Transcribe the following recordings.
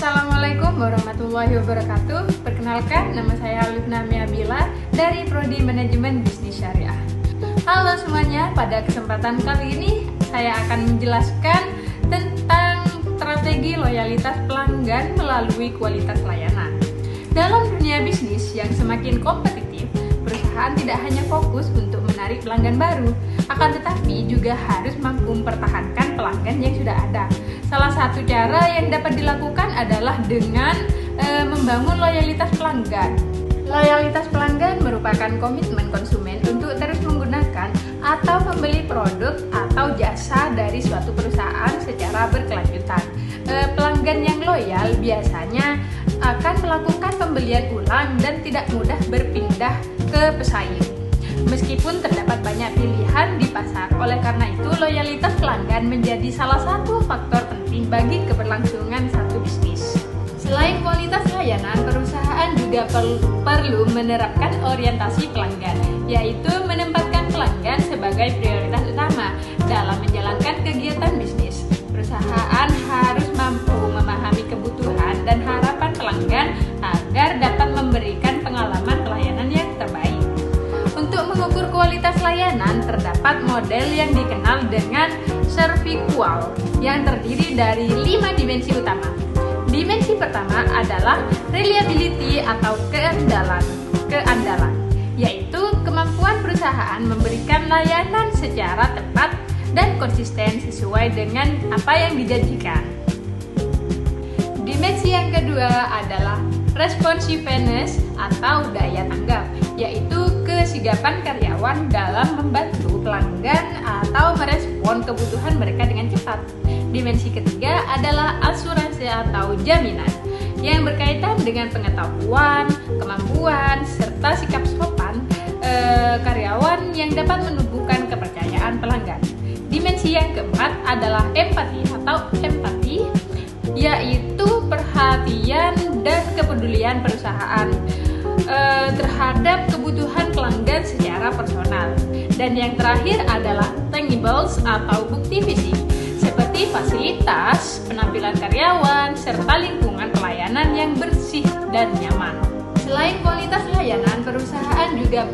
Assalamualaikum warahmatullahi wabarakatuh. Perkenalkan, nama saya Alifna Miabila dari Prodi Manajemen Bisnis Syariah. Halo semuanya, pada kesempatan kali ini saya akan menjelaskan tentang strategi loyalitas pelanggan melalui kualitas layanan. Dalam dunia bisnis yang semakin kompetitif, perusahaan tidak hanya fokus untuk menarik pelanggan baru, akan tetapi juga harus mampu mempertahankan pelanggan yang sudah ada. Salah satu cara yang dapat dilakukan adalah dengan membangun loyalitas pelanggan. Loyalitas pelanggan merupakan komitmen konsumen untuk terus menggunakan atau membeli produk atau jasa dari suatu perusahaan secara berkelanjutan. Pelanggan yang loyal biasanya akan melakukan pembelian ulang dan tidak mudah berpindah ke pesaing. Meskipun terdapat banyak pilihan di pasar, oleh karena itu loyalitas pelanggan menjadi salah satu faktor penting bagi keberlangsungan satu bisnis. Selain kualitas layanan, perusahaan juga perlu menerapkan orientasi pelanggan, yaitu menempatkan pelanggan sebagai prioritas utama dalam menjalankan kegiatan bisnis. Perusahaan harus mampu memahami kebutuhan dan harapan pelanggan agar dapat memberikan pengalaman pelayanan yang terbaik. Untuk mengukur kualitas layanan, terdapat model yang dikenal dengan Serviqual yang terdiri dari 5 dimensi utama. Dimensi pertama adalah reliability atau keandalan, yaitu kemampuan perusahaan memberikan layanan secara tepat dan konsisten sesuai dengan apa yang dijanjikan. Dimensi yang kedua adalah responsiveness atau daya tanggap, yaitu kesigapan karyawan dalam membantu pelanggan atau merespon kebutuhan mereka dengan cepat. Dimensi ketiga adalah asuransi atau jaminan, yang berkaitan dengan pengetahuan, kemampuan, serta sikap sopan karyawan yang dapat menumbuhkan kepercayaan pelanggan. Dimensi yang keempat adalah empati, yaitu perhatian dan kepedulian perusahaan terhadap kebutuhan pelanggan secara personal. Dan yang terakhir adalah tangibles atau bukti fisik, seperti fasilitas, penampilan karyawan, serta lingkungan pelayanan yang bersih dan nyaman. Selain kualitas layanan, perusahaan juga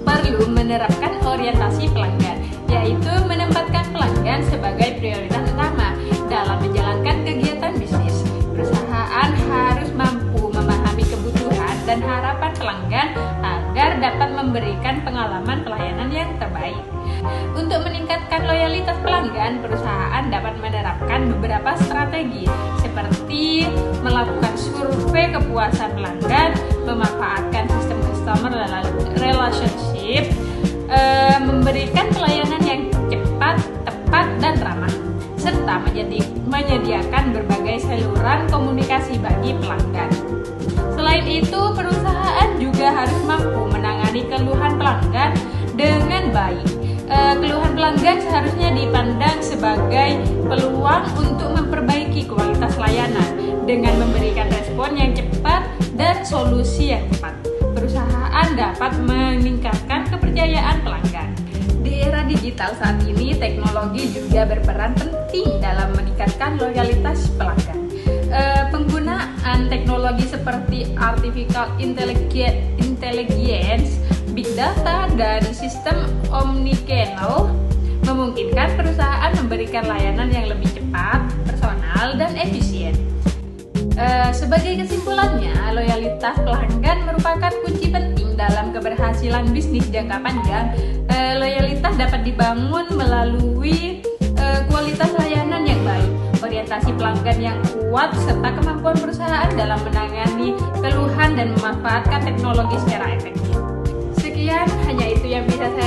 perlu menerapkan orientasi pelanggan, yaitu menempatkan pelanggan sebagai prioritas utama dalam menjalankan kegiatan bisnis. Perusahaan harus mampu memahami kebutuhan dan harapan pelanggan agar dapat memberikan pengalaman pelayanan yang terbaik. Untuk meningkatkan loyalitas pelanggan, perusahaan dapat menerapkan beberapa strategi seperti melakukan survei kepuasan pelanggan, memanfaatkan sistem customer relationship, memberikan pelayanan yang cepat, tepat, dan ramah, serta menyediakan berbagai saluran komunikasi bagi pelanggan. Selain itu, perusahaan juga harus mampu menangani keluhan pelanggan dengan baik. Keluhan pelanggan seharusnya dipandang sebagai peluang untuk memperbaiki kualitas layanan dengan memberikan respon yang cepat dan solusi yang tepat. Perusahaan dapat meningkatkan kepercayaan pelanggan. Di era digital saat ini, teknologi juga berperan penting dalam meningkatkan loyalitas pelanggan. Penggunaan teknologi seperti artificial intelligence, big data, dan sistem omnichannel memungkinkan perusahaan memberikan layanan yang lebih cepat, personal, dan efisien. Sebagai kesimpulannya, loyalitas pelanggan merupakan kunci penting dalam keberhasilan bisnis jangka panjang. Loyalitas dapat dibangun melalui kualitas layanan yang baik, orientasi pelanggan yang kuat, serta kemampuan perusahaan dalam menangani keluhan dan memanfaatkan teknologi secara efektif. Sekian, hanya itu yang bisa saya